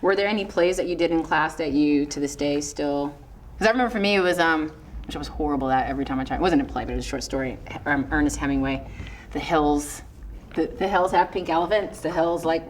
Were there any plays that you did in class that you, to this day, still? Because I remember for me, it was, which I was horrible at every time I tried. It wasn't a play, but it was a short story. Ernest Hemingway, The Hills. The hills have pink elephants. The hills like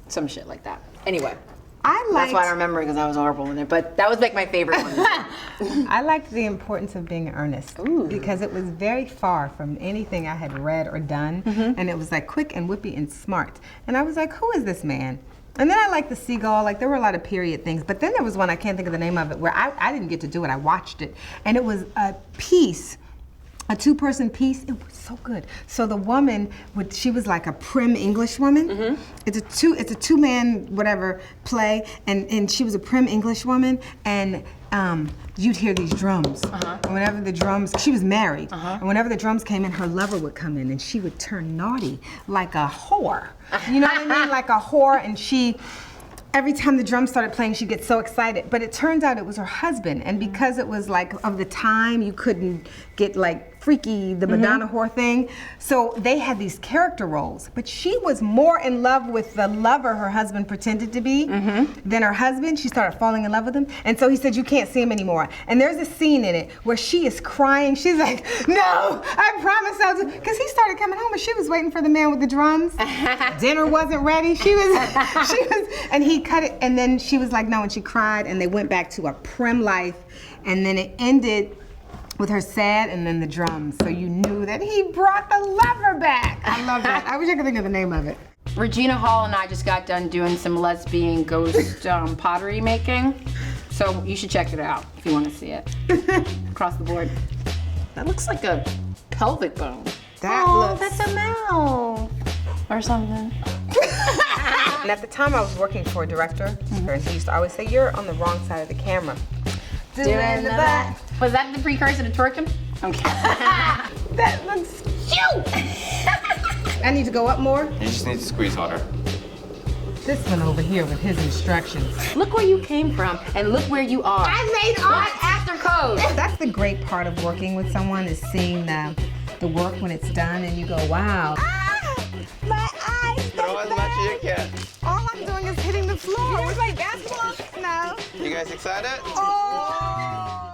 some shit like that. Anyway. That's why I remember it, because I was horrible in it. But that was like my favorite one. I liked The Importance of Being Earnest. Ooh. Because it was very far from anything I had read or done. And it was like quick and whippy and smart. And I was like, who is this man? And then I liked the Seagull. Like, there were a lot of period things. But then there was one, I can't think of the name of it, where I didn't get to do it. I watched it. And it was a piece, a two-person piece. It was so good. So the woman, she was like a prim English woman. It's a two-man whatever play, and she was a prim English woman, and you'd hear these drums. And whenever the drums, she was married, and whenever the drums came in, her lover would come in, and she would turn naughty like a whore. You know what I mean? Like a whore, and every time the drums started playing, she'd get so excited. But it turns out it was her husband, and because it was like of the time, you couldn't get like freaky, the Madonna whore thing. So they had these character roles, but she was more in love with the lover her husband pretended to be than her husband. She started falling in love with him, and so he said, you can't see him anymore. And there's a scene in it where she is crying. She's like, no, I promise I'll do, because he started coming home and she was waiting for the man with the drums. Dinner wasn't ready. She was, and he cut it, and then she was like, no, and she cried, and they went back to a prim life, and then it ended with her sad and then the drums. So you knew that he brought the lover back. I love that. I wish I could think of the name of it. Regina Hall and I just got done doing some lesbian ghost pottery making. So you should check it out if you want to see it. Across the board. That looks like a pelvic bone. That's a mouth. Or something. And at the time I was working for a director, and he used to always say, you're on the wrong side of the camera. Doing the back. Was that the precursor to twerking? Okay. That looks cute. I need to go up more? You just need to squeeze harder. This one over here with his instructions. Look where you came from and look where you are. I made art after code. That's the great part of working with someone, is seeing the work when it's done and you go, wow. My eyes. Throw as much as you can. All I'm doing is hitting the floor. It's like basketball. No. You guys excited? Oh.